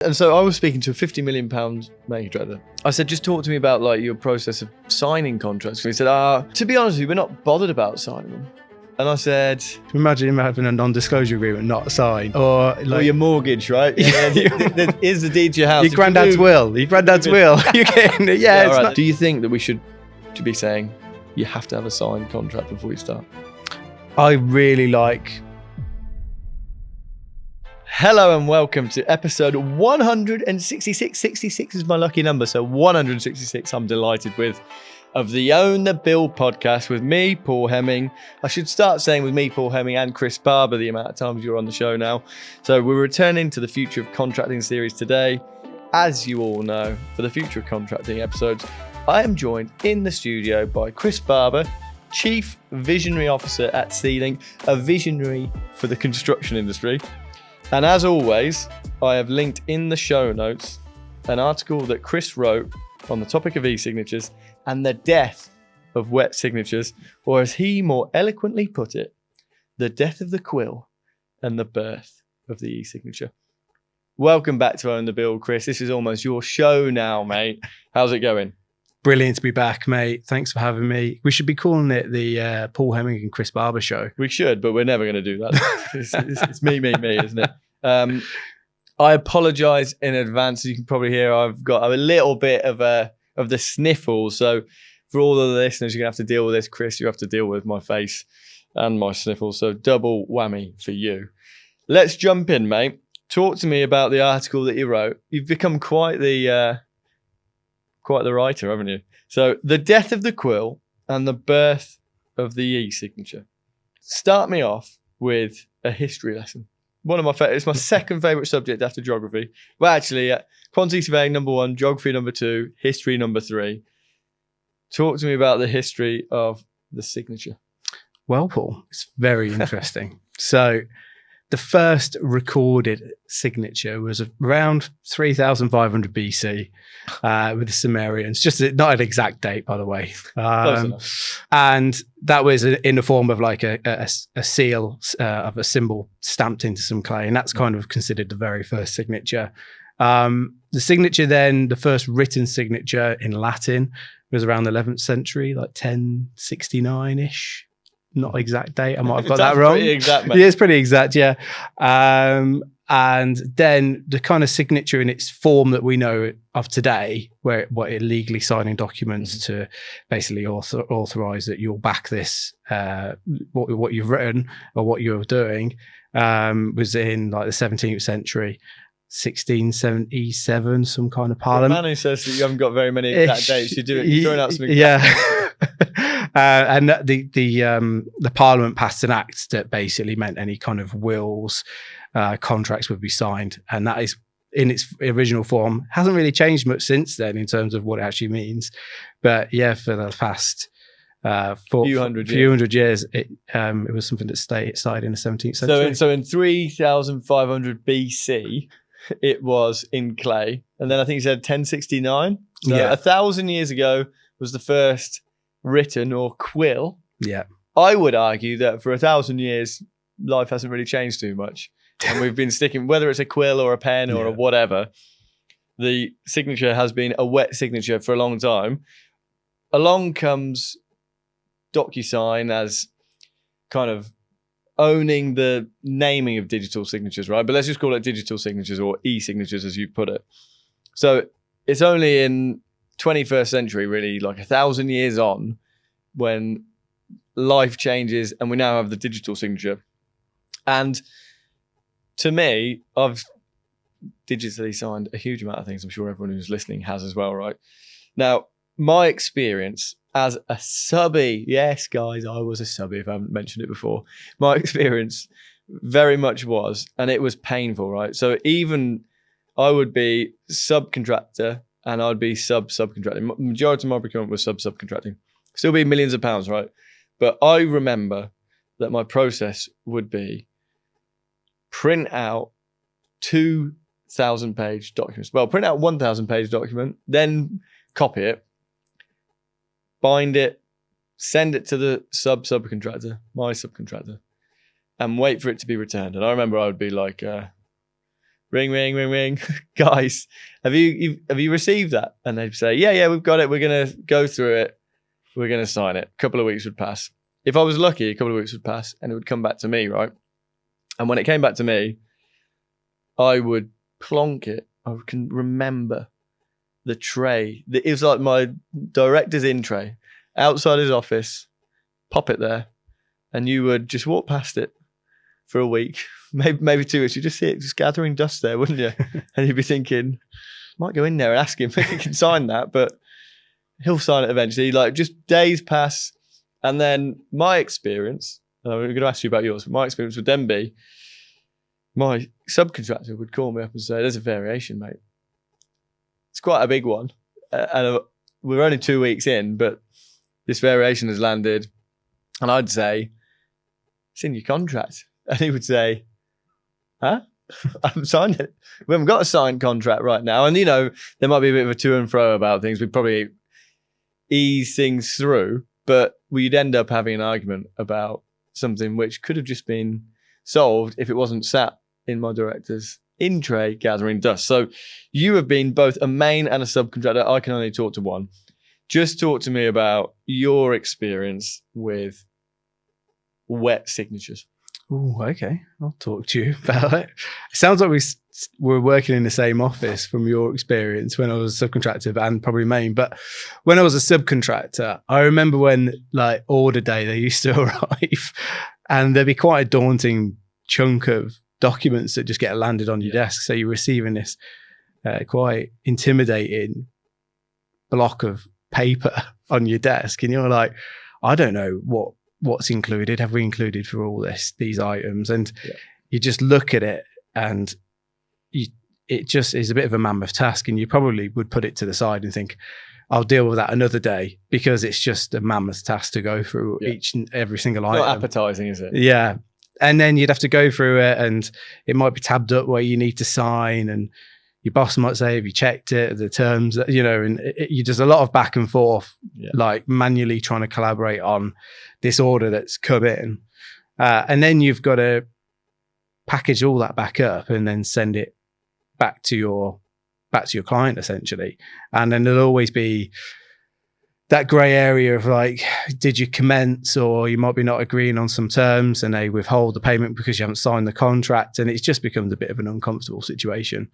And so I was speaking to a £50 million maker trader. I said, just talk to me about like your process of signing contracts. He said, to be honest with you, we're not bothered about signing them. And I said, imagine him having a non-disclosure agreement not signed, or like your mortgage, right? Is the deed to your house. Your granddad's will. Your granddad's will. You getting it? Yeah. Right. Not... Do you think that we should be saying you have to have a signed contract before you start? I really like. Hello and welcome to episode 166. 66 is my lucky number, so 166 I'm delighted with, of the Own the Bill podcast with me, Paul Heming. I should start saying with me, Paul Heming, and Chris Barber, the amount of times you're on the show now. So we're returning to the Future of Contracting series today. As you all know, for the Future of Contracting episodes, I am joined in the studio by Chris Barber, Chief Visionary Officer at Sealing, a visionary for the construction industry. And as always, I have linked in the show notes an article that Chris wrote on the topic of e-signatures and the death of wet signatures, or as he more eloquently put it, the death of the quill and the birth of the e-signature. Welcome back to Own the Bill, Chris. This is almost your show now, mate. How's it going? Brilliant to be back, mate. Thanks for having me. We should be calling it the Paul Heming and Chris Barber show. We should, but we're never going to do that. It's me, isn't it? I apologise in advance. As you can probably hear, I've got a little bit of the sniffles. So for all of the listeners, you're going to have to deal with this. Chris, you have to deal with my face and my sniffles. So double whammy for you. Let's jump in, mate. Talk to me about the article that you wrote. You've become quite the writer, haven't you? So the death of the quill and the birth of the e-signature. Start me off with a history lesson. One of my favorite. It's my second favorite subject after geography. Well, actually, quantity surveying number 1, geography number 2, history number 3. Talk to me about the history of the signature. Well, Paul, it's very interesting. So the first recorded signature was around 3,500 BC with the Sumerians. Just not an exact date, by the way. And that was in the form of like a seal of a symbol stamped into some clay. And that's kind of considered the very first signature. The signature then, the first written signature in Latin was around the 11th century, like 1069-ish. Not exact date. I might have got that wrong. Pretty exact, mate. Yeah, it's pretty exact, yeah. And then the kind of signature in its form that we know of today, where what it legally signing documents to basically authorize that you'll back this, what you've written or what you're doing, was in like the 17th century. 1677, some kind of parliament. The man who says that you haven't got very many exact dates, you're throwing out some exact dates. And the parliament passed an act that basically meant any kind of wills, contracts would be signed, and that is in its original form. Hasn't really changed much since then in terms of what it actually means. But yeah, for the past few hundred years, it was something that started in the 17th century. So in 3,500 BC. It was in clay. And then I think you said 1069. So 1,000 years ago was the first written or quill. Yeah. I would argue that for 1,000 years, life hasn't really changed too much. And we've been sticking, whether it's a quill or a pen or a whatever, the signature has been a wet signature for a long time. Along comes DocuSign as kind of owning the naming of digital signatures, right? But let's just call it digital signatures or e-signatures, as you put it. So it's only in 21st century, really, like 1,000 years on, when life changes and we now have the digital signature. And to me, I've digitally signed a huge amount of things. I'm sure everyone who's listening has as well, right? Now, my experience as a subby, yes, guys, I was a subby if I haven't mentioned it before. My experience very much was, and it was painful, right? So even I would be subcontractor and I'd be subcontracting. Majority of my procurement was subcontracting. Still be millions of pounds, right? But I remember that my process would be print out 2,000-page documents. Well, print out 1,000-page document, then copy it, bind it, send it to the subcontractor, my subcontractor, and wait for it to be returned. And I remember I would be like, ring, ring, ring, ring. Guys, have you received that? And they'd say, yeah, we've got it. We're going to go through it. We're going to sign it. A couple of weeks would pass. If I was lucky, a couple of weeks would pass and it would come back to me, right? And when it came back to me, I would plonk it. I can remember the tray. It was like my director's in tray outside his office, pop it there, and you would just walk past it for a week, maybe 2 weeks. You just see it just gathering dust there, wouldn't you? And you'd be thinking, might go in there and ask him if he can sign that, but he'll sign it eventually. Like, just days pass. And then my experience, and I'm going to ask you about yours, but my experience would then be my subcontractor would call me up and say, there's a variation, mate. It's quite a big one. And we're only 2 weeks in, but this variation has landed. And I'd say, it's in your contract. And he would say, huh? I haven't signed it. We haven't got a signed contract right now. And, there might be a bit of a to and fro about things. We'd probably ease things through, but we'd end up having an argument about something which could have just been solved if it wasn't sat in my director's in tray gathering dust. So you have been both a main and a subcontractor. I can only talk to one. Just talk to me about your experience with wet signatures. Oh, okay. I'll talk to you about it. It sounds like we were working in the same office from your experience when I was a subcontractor and probably main. But when I was a subcontractor, I remember when like order day, they used to arrive and there'd be quite a daunting chunk of documents that just get landed on your desk. So you're receiving this quite intimidating block of paper on your desk. And you're like, I don't know what's included. Have we included for all these items? And you just look at it and it just is a bit of a mammoth task. And you probably would put it to the side and think, I'll deal with that another day, because it's just a mammoth task to go through each and every single item. Not appetizing, is it? Yeah. And then you'd have to go through it and it might be tabbed up where you need to sign, and your boss might say, have you checked it, the terms, and you just a lot of back and forth, like manually trying to collaborate on this order that's come in. And then you've got to package all that back up and then send it back to your client, essentially. And then there'll always be that grey area of like, did you commence, or you might be not agreeing on some terms and they withhold the payment because you haven't signed the contract, and it just becomes a bit of an uncomfortable situation.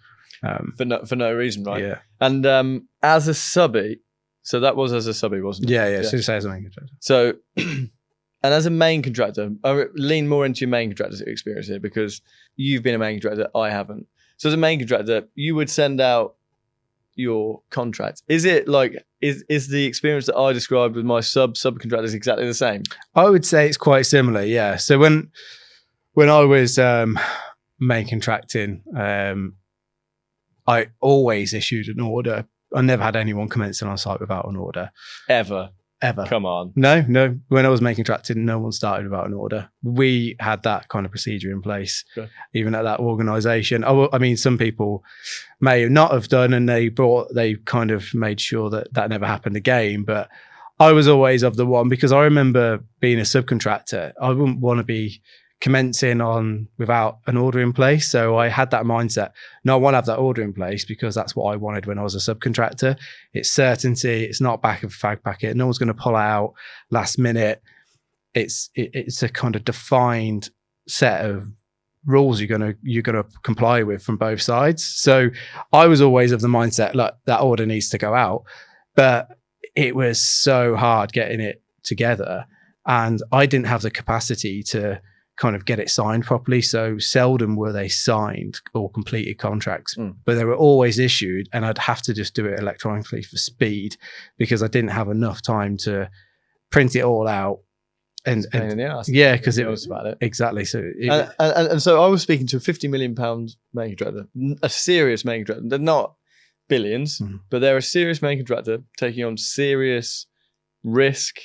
For no reason, right? Yeah. And as a subby, so that was as a subby, wasn't it? Yeah. So say as a main contractor. So, and as a main contractor, I lean more into your main contractor's experience here, because you've been a main contractor, I haven't. So as a main contractor, you would send out your contract. Is it like, is the experience that I described with my subcontractors exactly the same? I would say it's quite similar, yeah. So when I was main contracting, I always issued an order. I never had anyone commencing on site without an order. Ever. Come on. No. When I was making contracting, no one started without an order. We had that kind of procedure in place, even at that organisation. I mean, some people may not have done, and they kind of made sure that never happened again. But I was always of the one, because I remember being a subcontractor, I wouldn't want to be commencing on without an order in place. So I had that mindset. No, I want to have that order in place because that's what I wanted when I was a subcontractor. It's certainty. It's not back of a fag packet. No one's going to pull out last minute. It's a kind of defined set of rules you're gonna comply with from both sides. So I was always of the mindset, look, that order needs to go out. But it was so hard getting it together, and I didn't have the capacity to kind of get it signed properly. So seldom were they signed or completed contracts, but they were always issued, and I'd have to just do it electronically for speed, because I didn't have enough time to print it all out. And yeah, because it was about it. Exactly. So and so I was speaking to a £50 million main contractor, a serious main contractor. They're not billions, but they're a serious main contractor taking on serious risk.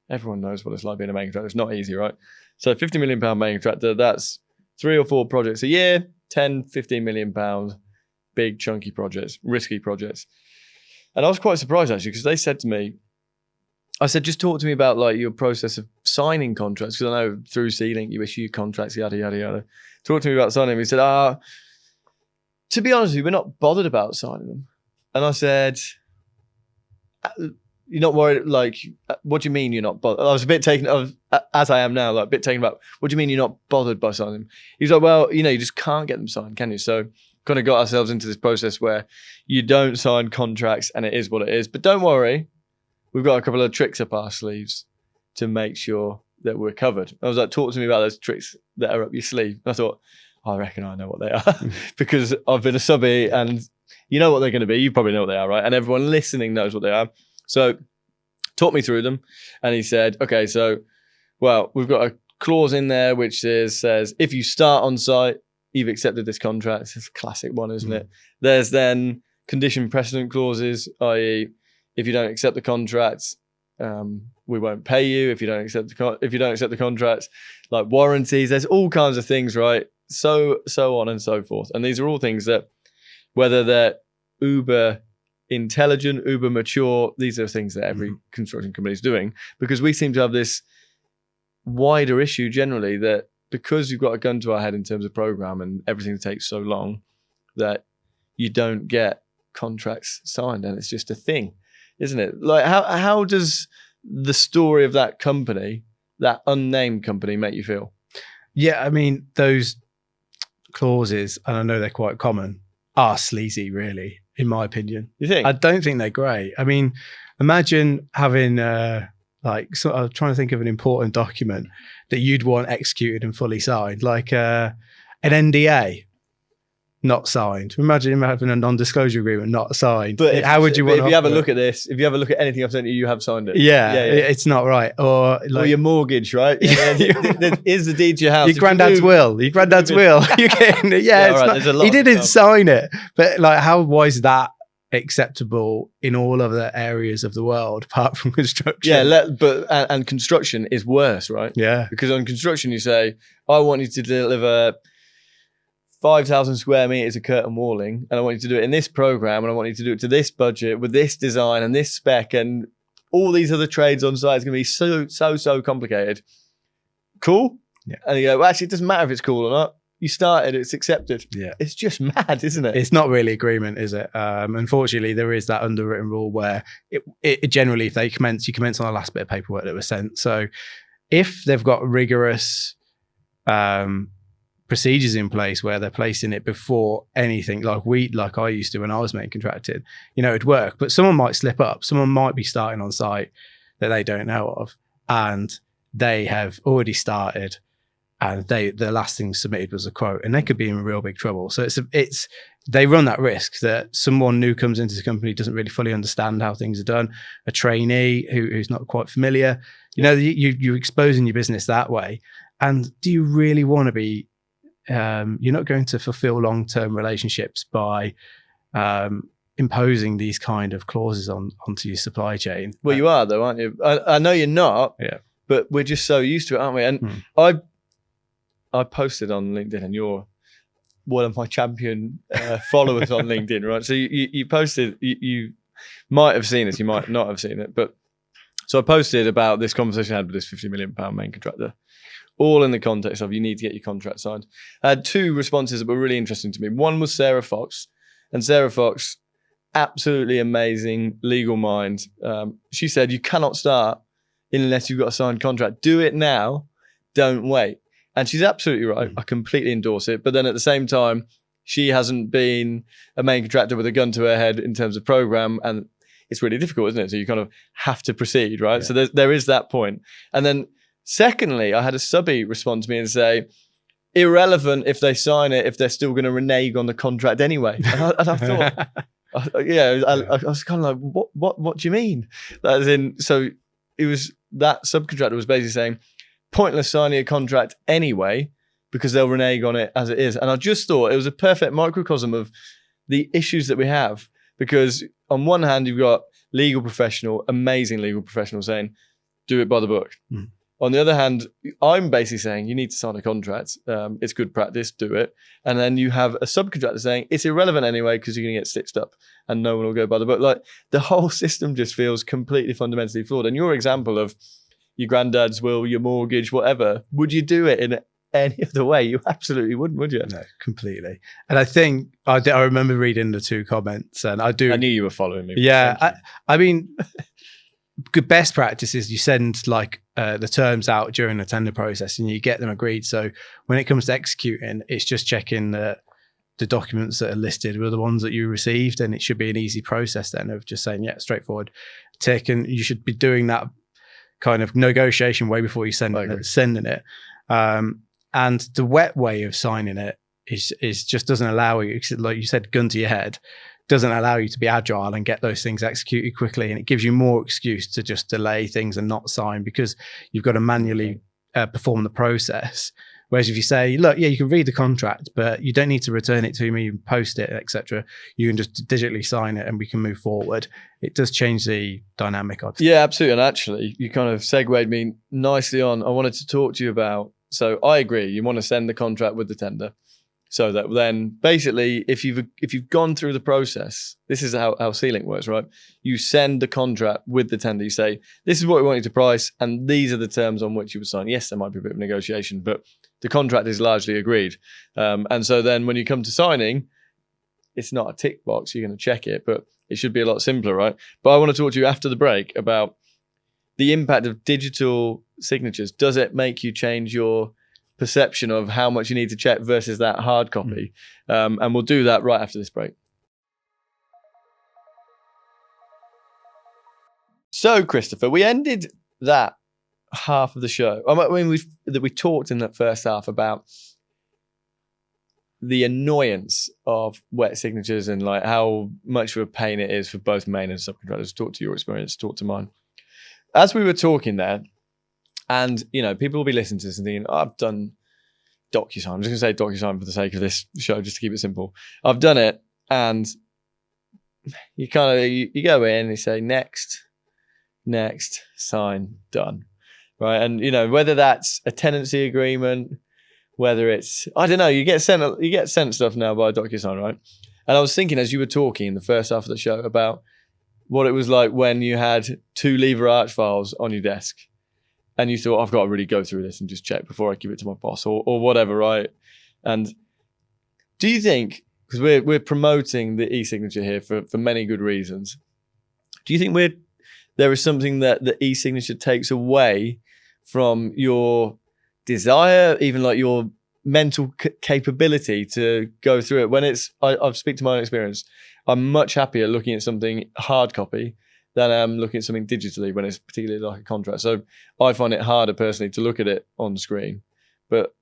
Everyone knows what it's like being a main contractor. It's not easy, right? So £50 million main contractor, that's 3 or 4 projects a year, 10, £15 million, big chunky projects, risky projects. And I was quite surprised actually, because they said to me, I said, just talk to me about like your process of signing contracts, because I know through C-Link you issue contracts, yada, yada, yada. Talk to me about signing them. He said, to be honest with you, we're not bothered about signing them. And I said, you're not worried, like, what do you mean you're not bothered? I was a bit taken of, as I am now, like a bit taken about, what do you mean you're not bothered by signing them? He's like, well, you just can't get them signed, can you? So kind of got ourselves into this process where you don't sign contracts and it is what it is. But don't worry, we've got a couple of tricks up our sleeves to make sure that we're covered. I was like, talk to me about those tricks that are up your sleeve. And I thought, I reckon I know what they are because I've been a subby and you know what they're going to be. You probably know what they are, right? And everyone listening knows what they are. So talk me through them. And he said, okay, so, well, we've got a clause in there which says, if you start on site, you've accepted this contract. It's a classic one, isn't it? There's then condition precedent clauses, i.e., if you don't accept the contracts, we won't pay you. If you don't accept the contracts, like warranties, there's all kinds of things, right? So on and so forth. And these are all things that, whether they're uber intelligent, uber mature, these are things that every construction company is doing, because we seem to have this wider issue generally that because you've got a gun to our head in terms of program and everything takes so long that you don't get contracts signed, and it's just a thing, isn't it? Like how does the story of that company, that unnamed company, make you feel? Yeah, I mean, those clauses, and I know they're quite common, are sleazy, really, in my opinion. You think? I don't think they're great. I mean, imagine having I'm trying to think of an important document that you'd want executed and fully signed, like an NDA not signed. Imagine having a non-disclosure agreement not signed. But how would you want? If you have a look at this, if you have a look at anything I've sent you, you have signed it. Yeah. It's not right. Or your mortgage, right? Is the deed to your house? Your granddad's will. Your granddad's will. You can. Yeah, it's not, he didn't sign it. But like, why is that acceptable in all other areas of the world apart from construction? Yeah, and construction is worse, right? Yeah, because on construction you say, I want you to deliver 5,000 square meters of curtain walling, and I want you to do it in this program, and I want you to do it to this budget with this design and this spec, and all these other trades on site. It's going to be so complicated. Cool. Yeah. And you go, well, actually, it doesn't matter if it's cool or not. You started, it's accepted. Yeah. It's just mad, isn't it? It's not really agreement, is it? Unfortunately, there is that underwritten rule where it generally, if you commence on the last bit of paperwork that was sent. So if they've got rigorous procedures in place where they're placing it before anything, like I used to when I was main contracted, it'd work. But someone might slip up. Someone might be starting on site that they don't know of, and they have already started, and the last thing submitted was a quote, and they could be in real big trouble. So they run that risk that someone new comes into the company, doesn't really fully understand how things are done, a trainee who's not quite familiar. You're exposing your business that way. And do you really want to be? You're not going to fulfill long-term relationships by imposing these kind of clauses onto your supply chain. Well, you are though, aren't you? I know you're not. Yeah. But we're just so used to it, aren't we? And I posted on LinkedIn, and you're one of my champion followers on LinkedIn, right? So you posted, you might have seen this, you might not have seen it, but so I posted about this conversation I had with this £50 million main contractor, all in the context of you need to get your contract signed. I had two responses that were really interesting to me. One was Sarah Fox, and Sarah Fox, absolutely amazing legal mind. She said, you cannot start unless you've got a signed contract. Do it now, don't wait. And she's absolutely right. I completely endorse it. But then at the same time, she hasn't been a main contractor with a gun to her head in terms of program. And it's really difficult, isn't it? So you kind of have to proceed, right? Yeah. So there is that point. And then secondly, I had a subby respond to me and say, irrelevant if they sign it, if they're still going to renege on the contract anyway. And I thought, I was kind of like, what do you mean? As in, so it was, that subcontractor was basically saying, pointless signing a contract anyway, because they'll renege on it as it is. And I just thought it was a perfect microcosm of the issues that we have, because on one hand, you've got amazing legal professional saying, do it by the book. On the other hand, I'm basically saying you need to sign a contract. It's good practice, do it. And then you have a subcontractor saying it's irrelevant anyway because you're going to get stitched up and no one will go by the book. Like, the whole system just feels completely fundamentally flawed. And your example of your granddad's will, your mortgage, whatever, would you do it in any other way, you absolutely wouldn't, would you? No, completely. And I think I remember reading the 2 comments, and I knew you were following me. Yeah, I mean, good best practice is you send like the terms out during the tender process, and you get them agreed. So when it comes to executing, it's just checking that the documents that are listed were the ones that you received, and it should be an easy process then of just saying, yeah, straightforward, tick. And you should be doing that kind of negotiation way before you sending it. And the wet way of signing it is just doesn't allow you, like you said, gun to your head, doesn't allow you to be agile and get those things executed quickly. And it gives you more excuse to just delay things and not sign because you've got to manually perform the process. Whereas if you say, look, yeah, you can read the contract, but you don't need to return it to me, post it, etc. You can just digitally sign it and we can move forward. It does change the dynamic of it. Yeah, absolutely. And actually, you kind of segued me nicely on. I wanted to talk to you about, so I agree, you want to send the contract with the tender. So that then basically, if you've gone through the process, this is how C-Link works, right? You send the contract with the tender. You say, this is what we want you to price, and these are the terms on which you would sign. Yes, there might be a bit of negotiation, but the contract is largely agreed. And so then when you come to signing, it's not a tick box. You're going to check it, but it should be a lot simpler, right? But I want to talk to you after the break about the impact of digital signatures. Does it make you change your perception of how much you need to check versus that hard copy? And we'll do that right after this break. So, Christopher, we ended that half of the show. I mean, we talked in that first half about the annoyance of wet signatures and like how much of a pain it is for both main and subcontractors. Talk to your experience, talk to mine. As we were talking there, and, you know, people will be listening to this and thinking, oh, I've done DocuSign. I'm just going to say DocuSign for the sake of this show, just to keep it simple. I've done it, and you kind of, you go in and you say, next, sign, done. Right? And, you know, whether that's a tenancy agreement, whether it's, I don't know, you get sent stuff now by DocuSign, right? And I was thinking as you were talking in the first half of the show about what it was like when you had 2 lever arch files on your desk. And you thought, I've got to really go through this and just check before I give it to my boss or whatever, right? And do you think, because we're promoting the e-signature here for many good reasons, do you think there is something that the e-signature takes away from your desire, even like your mental capability to go through it? When it's, I've speak to my own experience, I'm much happier looking at something hard copy than I'm looking at something digitally when it's particularly like a contract. So I find it harder personally to look at it on screen. But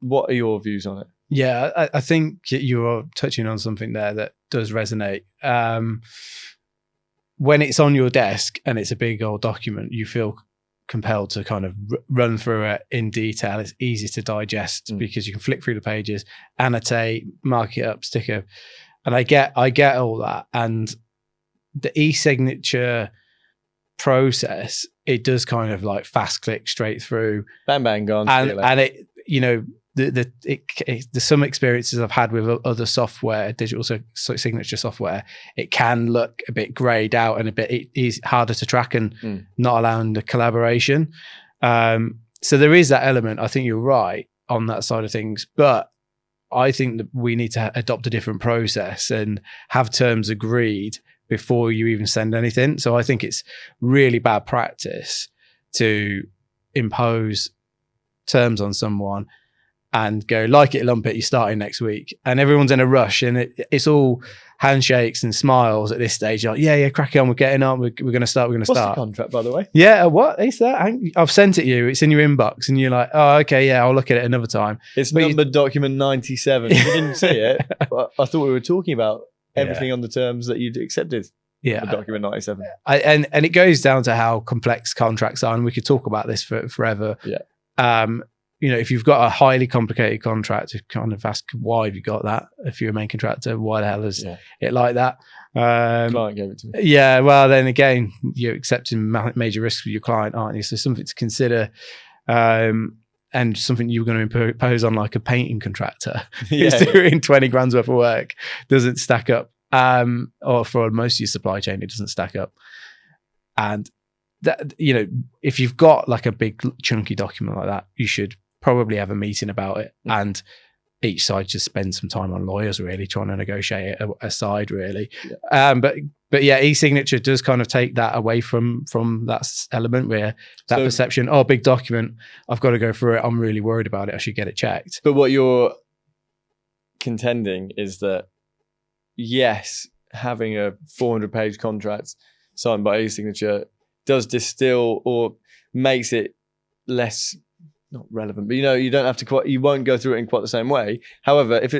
what are your views on it? Yeah, I think you're touching on something there that does resonate. When it's on your desk and it's a big old document, you feel compelled to kind of run through it in detail. It's easy to digest because you can flick through the pages, annotate, mark it up, sticker. And I get all that. And the e-signature process, it does kind of like fast click straight through, bang bang gone, and it, you know, the some experiences I've had with other software, digital signature software, it can look a bit grayed out and it is harder to track and not allowing the collaboration. So there is that element. I think you're right on that side of things, but I think that we need to adopt a different process and have terms agreed before you even send anything. So I think it's really bad practice to impose terms on someone and go, like it, lump it, you're starting next week. And everyone's in a rush and it's all handshakes and smiles at this stage. You're like, yeah, crack on, we're getting on, we're going to start. What's the contract, by the way? Yeah, what is that? I've sent it you, it's in your inbox. And you're like, oh, okay, yeah, I'll look at it another time. It's numbered document 97. You didn't see it, but I thought we were talking about everything on the terms that you'd accepted. Yeah, the document 97. And it goes down to how complex contracts are, and we could talk about this for forever. Yeah. You know, if you've got a highly complicated contract, you kind of ask why have you got that? If you're a main contractor, why the hell is it like that? Client gave it to me. Yeah, well, then again, you're accepting major risks with your client, aren't you? So something to consider. And something you're going to impose on like a painting contractor who's doing 20 grand's worth of work doesn't stack up. Or for most of your supply chain, it doesn't stack up. And that, you know, if you've got like a big chunky document like that, you should probably have a meeting about it, and each side just spend some time on lawyers, really trying to negotiate it aside, really. Yeah. But yeah, e-signature does kind of take that away from that element where that perception, big document, I've got to go through it, I'm really worried about it, I should get it checked. But what you're contending is that, yes, having a 400-page contract signed by e-signature does distill or makes it less, not relevant, but you don't have to you won't go through it in quite the same way. However, if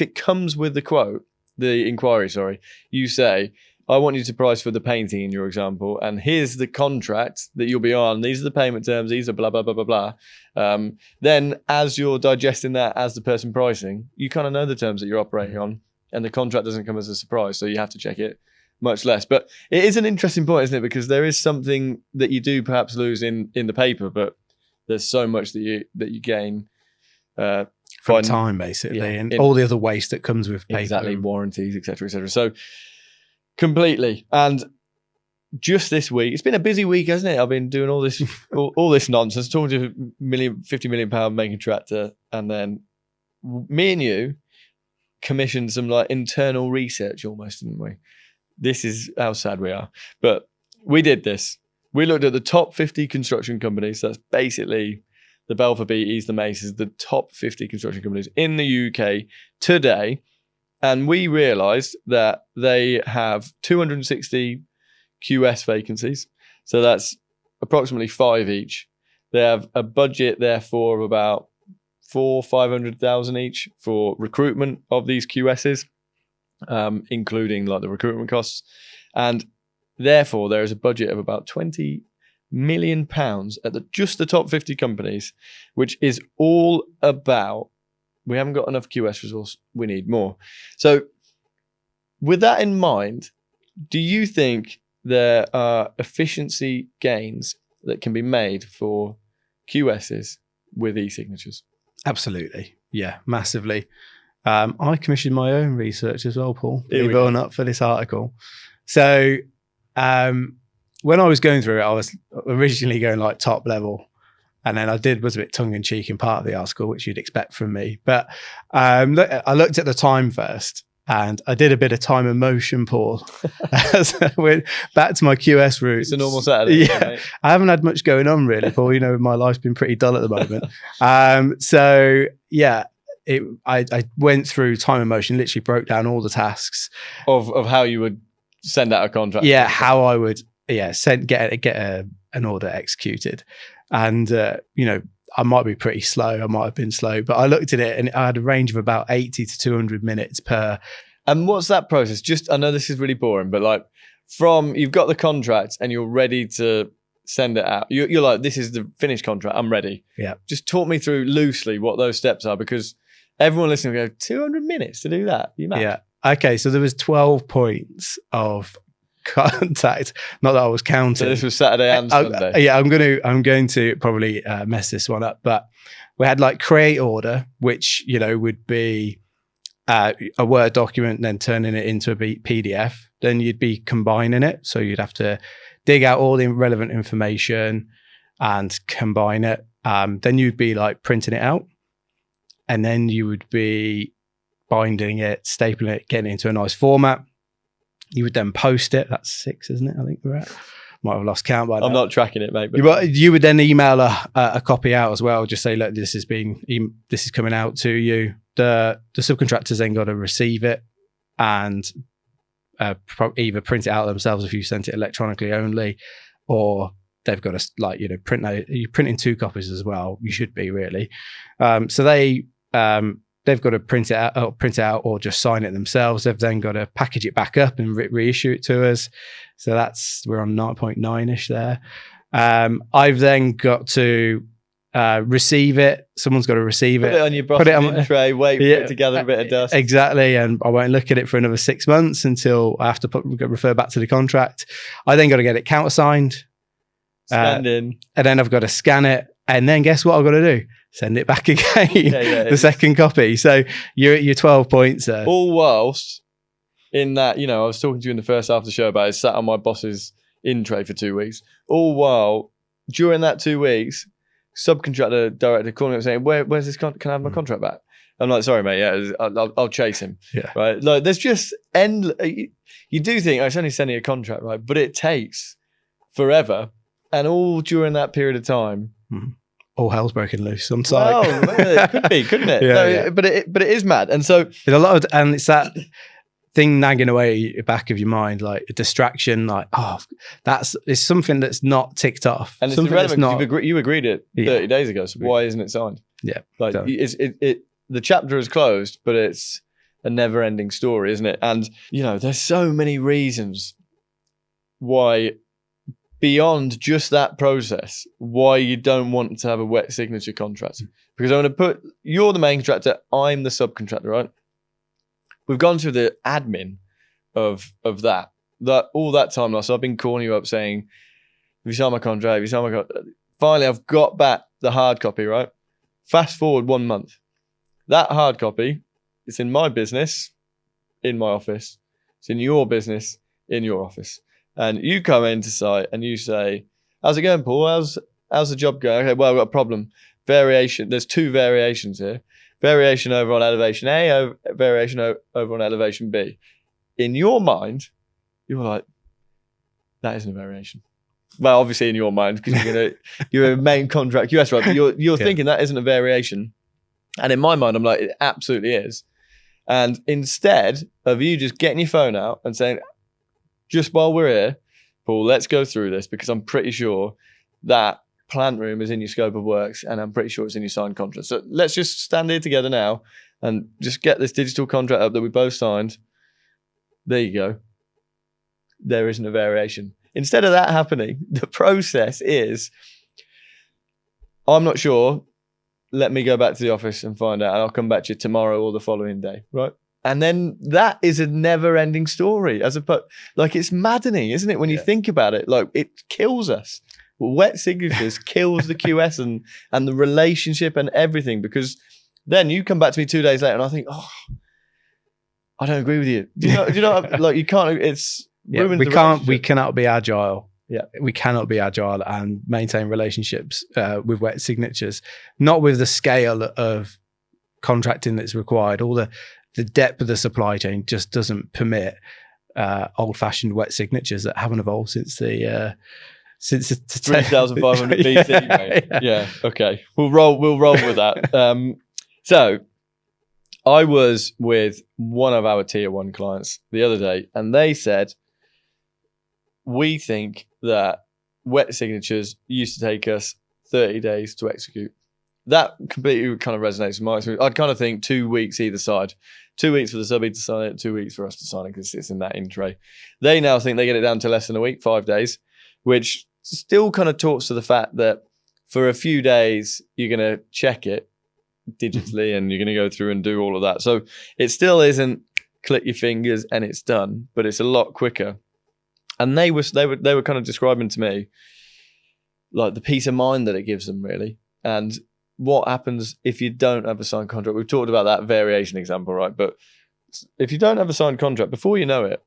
it comes with the inquiry, you say, I want you to price for the painting in your example, and here's the contract that you'll be on. These are the payment terms. These are blah, blah, blah, blah, blah. Then as you're digesting that as the person pricing, you kind of know the terms that you're operating on, and the contract doesn't come as a surprise. So you have to check it much less. But it is an interesting point, isn't it? Because there is something that you do perhaps lose in the paper, but there's so much that you gain from time, basically, and all the other waste that comes with paper. Exactly, warranties, etc., etc. So completely. And just this week, it's been a busy week, hasn't it? I've been doing all this all this nonsense, talking to £50 million main contractor, and then me and you commissioned some like internal research almost, didn't we? This is how sad we are. But we did this. We looked at the top 50 construction companies. That's basically the Balfour Beatties, the Maces, the top 50 construction companies in the UK today. And we realised that they have 260 QS vacancies. So that's approximately 5 each. They have a budget, therefore, of about 500,000 each for recruitment of these QSs, including like the recruitment costs. And therefore, there is a budget of about £20 million at just the top 50 companies, which is all about, we haven't got enough QS resource, we need more. So with that in mind, do you think there are efficiency gains that can be made for QSs with e-signatures? Absolutely. Yeah, massively. I commissioned my own research as well, Paul, believe it or not, for this article. So when I was going through it, I was originally going like top level. And then was a bit tongue-in-cheek in part of the article, which you'd expect from me. But I looked at the time first, and I did a bit of time and motion, Paul. So I went back to my QS roots. It's a normal Saturday. Yeah, mate. I haven't had much going on really, Paul. My life's been pretty dull at the moment. So yeah, I went through time and motion, literally broke down all the tasks of how you would send out a contract. Yeah, how I would get an order executed. And, I might be pretty slow. I might have been slow, but I looked at it and I had a range of about 80 to 200 minutes per. And what's that process? I know this is really boring, but like you've got the contract and you're ready to send it out. You're like, this is the finished contract. I'm ready. Yeah. Just talk me through loosely what those steps are, because everyone listening will go, 200 minutes to do that. You mad? Yeah. Okay. So there was 12 points of contact, not that I was counting. So this was Saturday and Sunday. Yeah, I'm going to probably mess this one up, but we had like create order, which would be a Word document, then turning it into a PDF. Then you'd be combining it, so you'd have to dig out all the relevant information and combine it. Then you'd be like printing it out, and then you would be binding it, stapling it, getting it into a nice format. You would then post it. That's 6, isn't it? I think we're at. Might have lost count by now. I'm not tracking it, mate. But you would then email a copy out as well. Just say, look, this is coming out to you. The subcontractors then got to receive it and either print it out themselves if you sent it electronically only, or they've got to print out. You're printing 2 copies as well. You should be really. So they've got to print it out or just sign it themselves. They've then got to package it back up and reissue it to us. So we're on 9.9-ish there. I've then got to receive it. Someone's got to receive it. Put it on your boss's tray, wait for it to gather a bit of dust. Exactly. And I won't look at it for another 6 months until I have to refer back to the contract. I then got to get it countersigned. Scanned in. And then I've got to scan it. And then guess what I've got to do? Send it back again, the second copy. So you're 12 points there. All whilst in that, I was talking to you in the first half of the show about it, sat on my boss's in tray for 2 weeks. All while during that 2 weeks, subcontractor director calling up saying, where's this can I have my contract back? I'm like, sorry, mate. Yeah, I'll chase him. Yeah. Right. Like, there's just you do think, it's only sending a contract, right? But it takes forever, and all during that period of time, all hell's broken loose on site. Oh, it could be, couldn't it? Yeah. But it is mad, and so there's a lot of, and it's that thing nagging away at the back of your mind, like a distraction, like, it's something that's not ticked off, and it's something irrelevant. You agreed it 30 days ago, so why isn't it signed? Yeah, like the chapter is closed, but it's a never-ending story, isn't it? And there's so many reasons why, beyond just that process, why you don't want to have a wet signature contract. Because I'm going to you're the main contractor, I'm the subcontractor, right? We've gone through the admin of that all that time now. So I've been calling you up saying, have you signed my contract? Have you signed my contract? Finally, I've got back the hard copy, right? Fast forward 1 month. That hard copy, it's in my business, in my office. It's in your business, in your office. And you come into site and you say, how's it going, Paul? How's the job going? Okay, well, I've got a problem. Variation. There's 2 variations here. Variation over on elevation A, variation over on elevation B. In your mind, you're like, that isn't a variation. Well, obviously in your mind, because you're a main contract US, right? But you're thinking that isn't a variation. And in my mind, I'm like, it absolutely is. And instead of you just getting your phone out and saying, just while we're here, Paul, let's go through this, because I'm pretty sure that plant room is in your scope of works, and I'm pretty sure it's in your signed contract. So let's just stand here together now and just get this digital contract up that we both signed. There you go. There isn't a variation. Instead of that happening, the process is, I'm not sure. Let me go back to the office and find out, and I'll come back to you tomorrow or the following day, right? And then that is a never-ending story. Like, it's maddening, isn't it? When you think about it, like, it kills us. Wet signatures kills the QS and the relationship and everything, because then you come back to me 2 days later and I think, I don't agree with you. Do you know? Like, you can't. It's ruins the relationship. We cannot be agile. Yeah, we cannot be agile and maintain relationships with wet signatures, not with the scale of contracting that's required. All the depth of the supply chain just doesn't permit old-fashioned wet signatures that haven't evolved since the 3,500 BC. Mate. Yeah. Okay. We'll roll with that. So I was with one of our tier 1 clients the other day, and they said, we think that wet signatures used to take us 30 days to execute. That completely kind of resonates with my experience. I'd kind of think 2 weeks either side. 2 weeks for the subby to sign it, 2 weeks for us to sign it, because it's in that in tray. They now think they get it down to less than a week, 5 days, which still kind of talks to the fact that for a few days, you're going to check it digitally and you're going to go through and do all of that. So it still isn't click your fingers and it's done, but it's a lot quicker. And they were kind of describing to me like the peace of mind that it gives them, really. And what happens if you don't have a signed contract? We've talked about that variation example, right? But if you don't have a signed contract, before you know it,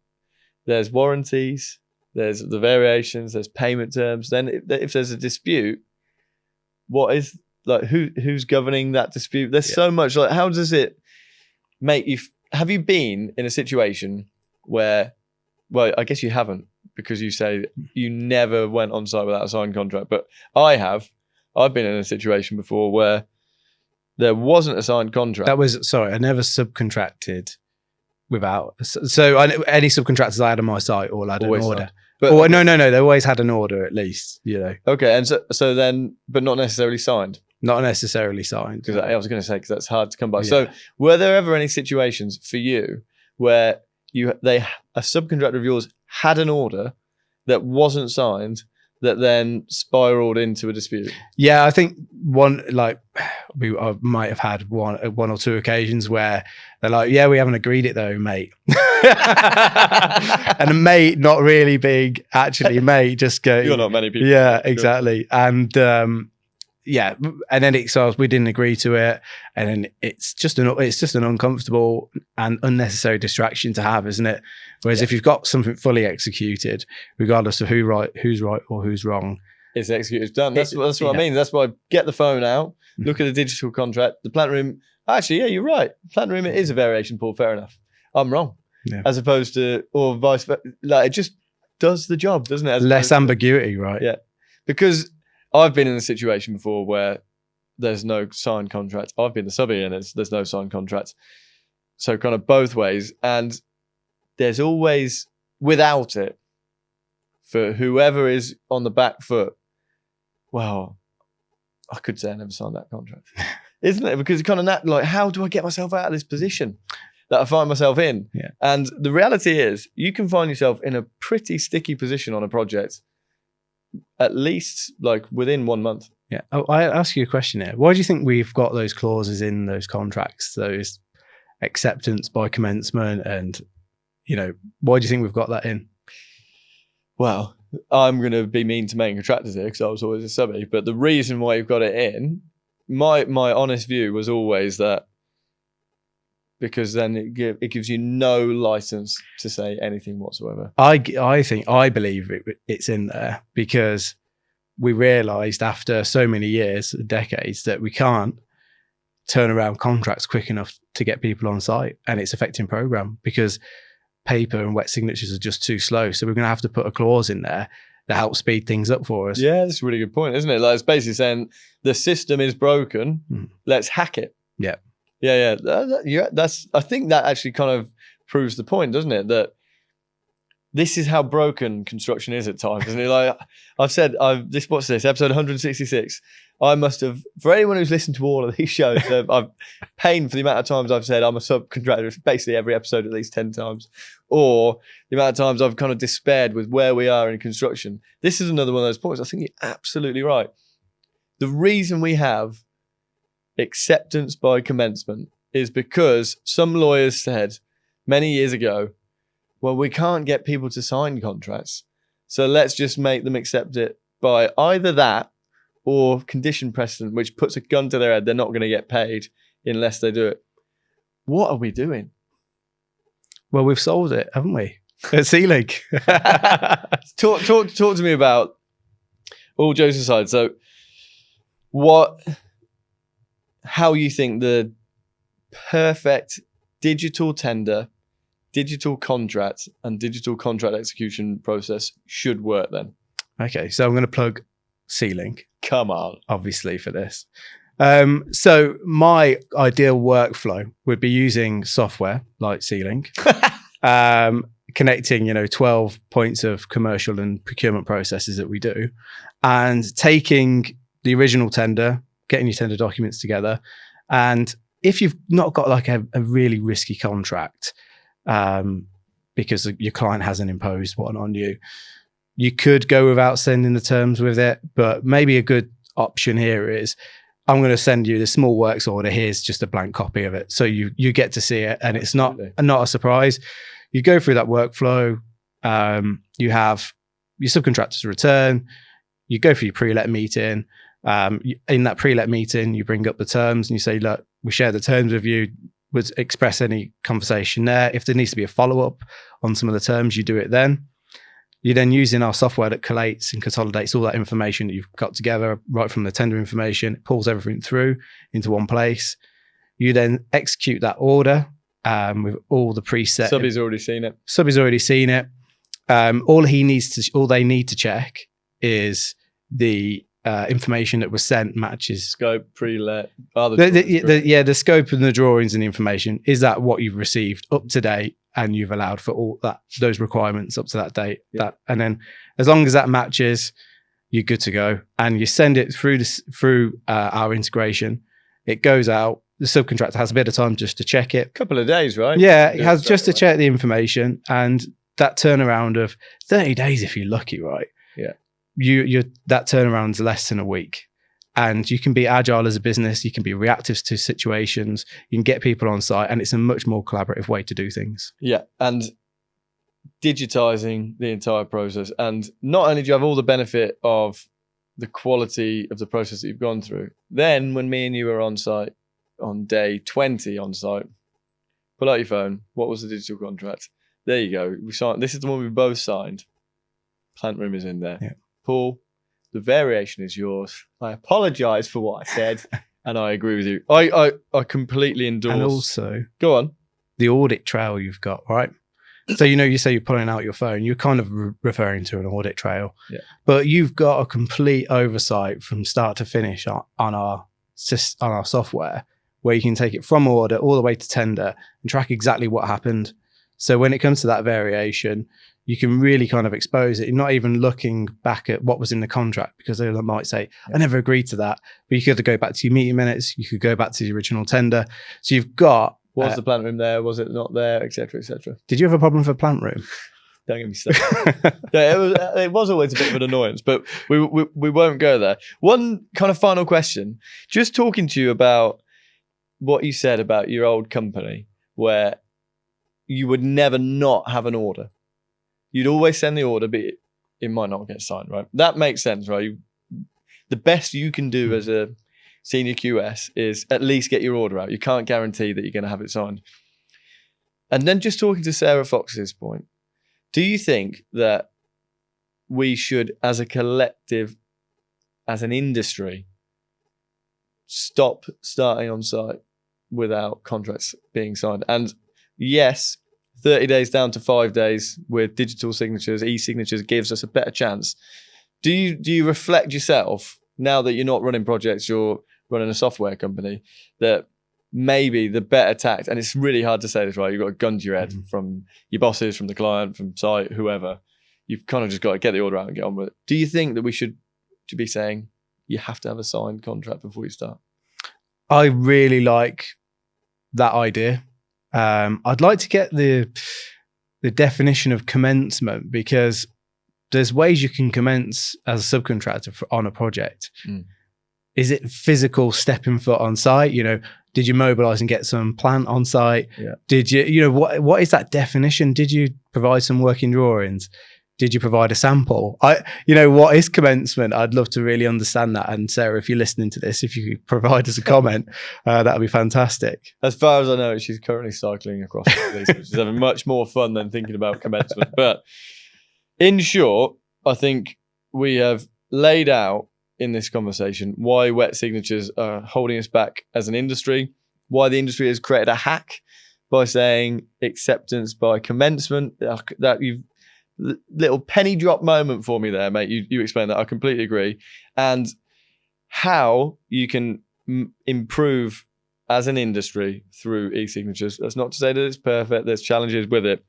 there's warranties, there's the variations, there's payment terms. Then if there's a dispute, what is, like, who's governing that dispute? There's so much, like, how does it make you, have you been in a situation where, well, I guess you haven't, because you say you never went on site without a signed contract, but I've been in a situation before where there wasn't a signed contract. I never subcontracted without. So any subcontractors I had on my site all had always an order. No, they always had an order at least, Okay, and so then, but not necessarily signed. Not necessarily signed. Because I was going to say, because that's hard to come by. Yeah. So were there ever any situations for you where a subcontractor of yours had an order that wasn't signed, that then spiraled into a dispute? Yeah, I think I might have had one or two occasions where they're like, yeah, we haven't agreed it though, mate. And a mate not really being actually a mate, just go, you're not many people. Yeah, exactly. And and then we didn't agree to it, and then it's just an uncomfortable and unnecessary distraction to have, isn't it? Whereas if you've got something fully executed, regardless of who's right or who's wrong, it's executed, it's done. That's what I mean. That's why I get the phone out, look at the digital contract, the plant room. Actually, yeah, you're right. Plant room, it is a variation pool. Fair enough. I'm wrong. Yeah. As opposed to, or vice versa. Like, it just does the job, doesn't it? Less ambiguity, right? Yeah. Because I've been in a situation before where there's no signed contract. I've been the subby and there's no signed contract. So kind of both ways. And there's always, without it, for whoever is on the back foot, well, I could say I never signed that contract. Isn't it? Because it's kind of like, how do I get myself out of this position that I find myself in? Yeah. And the reality is, you can find yourself in a pretty sticky position on a project at least like within 1 month. Yeah. Oh, I ask you a question here. Why do you think we've got those clauses in those contracts, those acceptance by commencement, and, you know, why do you think we've got that in? Well, I'm going to be mean to main contractors here because I was always a subby, but the reason why you've got it in, my honest view was always that because then it gives you no license to say anything whatsoever. I believe it's in there because we realised after so many years, decades, that we can't turn around contracts quick enough to get people on site, and it's affecting program because paper and wet signatures are just too slow. So we're going to have to put a clause in there that helps speed things up for us. Yeah, that's a really good point, isn't it? Like, it's basically saying the system is broken. Let's hack it. Yeah. Yeah. That's. I think that actually kind of proves the point, doesn't it? That this is how broken construction is at times, isn't it? Like I've said, what's this, episode 166? I must have, for anyone who's listened to all of these shows, I've paid for the amount of times I've said I'm a subcontractor, basically every episode at least 10 times, or the amount of times I've kind of despaired with where we are in construction. This is another one of those points. I think you're absolutely right. The reason we have acceptance by commencement is because some lawyers said many years ago, well, we can't get people to sign contracts, so let's just make them accept it by either that or condition precedent, which puts a gun to their head. They're not going to get paid unless they do it. What are we doing? Well, we've solved it, haven't we? At C-Link. Talk to me about, all jokes aside, so how you think the perfect digital tender, digital contract, and digital contract execution process should work then. Okay, so I'm going to plug C-Link. Come on. Obviously for this. So my ideal workflow would be using software like C-Link, connecting, 12 points of commercial and procurement processes that we do, and taking the original tender, getting your tender documents together. And if you've not got like a really risky contract, because your client hasn't imposed one on you, you could go without sending the terms with it. But maybe a good option here is, I'm going to send you the small works order. Here's just a blank copy of it. So you get to see it, and it's not a surprise. You go through that workflow. You have your subcontractor's return. You go for your pre-let meeting. In that pre-let meeting, you bring up the terms and you say, look, we share the terms with you. Would express any conversation there. If there needs to be a follow-up on some of the terms, you do it then. You're then using our software that collates and consolidates all that information that you've got together, right from the tender information. It pulls everything through into one place. You then execute that order with all the preset. Subby's already seen it. All they need to check is the information that was sent matches scope, pre-let, the scope and the drawings and the information. Is that what you've received up to date, and you've allowed for all those requirements up to that date? Yeah. And then as long as that matches, you're good to go. And you send it through our integration. It goes out. The subcontractor has a bit of time just to check it. Couple of days, right? Yeah, it has just to check the information, and that turnaround of 30 days if you're lucky, right? Yeah. That turnaround's less than a week, and you can be agile as a business. You can be reactive to situations. You can get people on site, and it's a much more collaborative way to do things. Yeah, and digitizing the entire process, and not only do you have all the benefit of the quality of the process that you've gone through, then when me and you were on site on day 20 on site, pull out your phone. What was the digital contract? There you go. We signed. This is the one we both signed. Plant room is in there. Yeah. Pull, The variation is yours. I apologize for what I said, and I agree with you. I completely endorse. And also, go on. The audit trail you've got, right? So, you say you're pulling out your phone, you're kind of referring to an audit trail, but you've got a complete oversight from start to finish on our software, where you can take it from audit all the way to tender and track exactly what happened. So when it comes to that variation, you can really kind of expose it. You're not even looking back at what was in the contract, because they might say, I never agreed to that. But you could go back to your meeting minutes. You could go back to the original tender. So you've got... Was the plant room there? Was it not there? Et cetera, et cetera. Did you have a problem for plant room? Don't get me started. It was always a bit of an annoyance, but we won't go there. One kind of final question. Just talking to you about what you said about your old company, where you would never not have an order. You'd always send the order, but it might not get signed, right? That makes sense, right? The best you can do as a senior QS is at least get your order out. You can't guarantee that you're going to have it signed. And then just talking to Sarah Fox's point, do you think that we should, as a collective, as an industry, stop starting on site without contracts being signed? And yes, 30 days down to 5 days with digital signatures, e-signatures gives us a better chance. Do you reflect yourself, now that you're not running projects, you're running a software company, that maybe the better tact, and it's really hard to say this, right? You've got a gun to your head from your bosses, from the client, from site, whoever. You've kind of just got to get the order out and get on with it. Do you think that we should be saying you have to have a signed contract before you start? I really like that idea. I'd like to get the definition of commencement, because there's ways you can commence as a subcontractor on a project. Is it physical stepping foot on site? Did you mobilize and get some plant on site? Yeah. Did you, what is that definition? Did you provide some working drawings? Did you provide a sample? What is commencement? I'd love to really understand that. And Sarah, if you're listening to this, if you could provide us a comment, that would be fantastic. As far as I know, she's currently cycling across the place, which is having much more fun than thinking about commencement. But in short, I think we have laid out in this conversation why wet signatures are holding us back as an industry, why the industry has created a hack by saying acceptance by commencement. That you've little penny drop moment for me there, mate. You explained that. I completely agree. And how you can improve as an industry through e-signatures. That's not to say that it's perfect. There's challenges with it,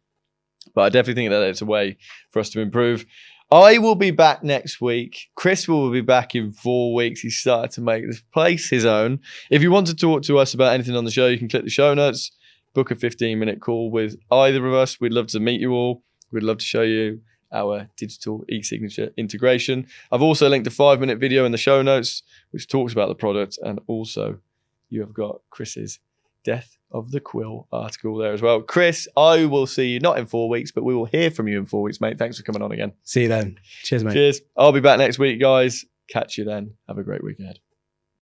but I definitely think that it's a way for us to improve. I will be back next week. Chris will be back in 4 weeks. He's started to make this place his own. If you want to talk to us about anything on the show, you can click the show notes, book a 15-minute call with either of us. We'd love to meet you all. We'd love to show you our digital e-signature integration. I've also linked a 5-minute video in the show notes, which talks about the product. And also you have got Chris's Death of the Quill article there as well. Chris, I will see you not in 4 weeks, but we will hear from you in 4 weeks, mate. Thanks for coming on again. See you then. Cheers, mate. Cheers. I'll be back next week, guys. Catch you then. Have a great week ahead.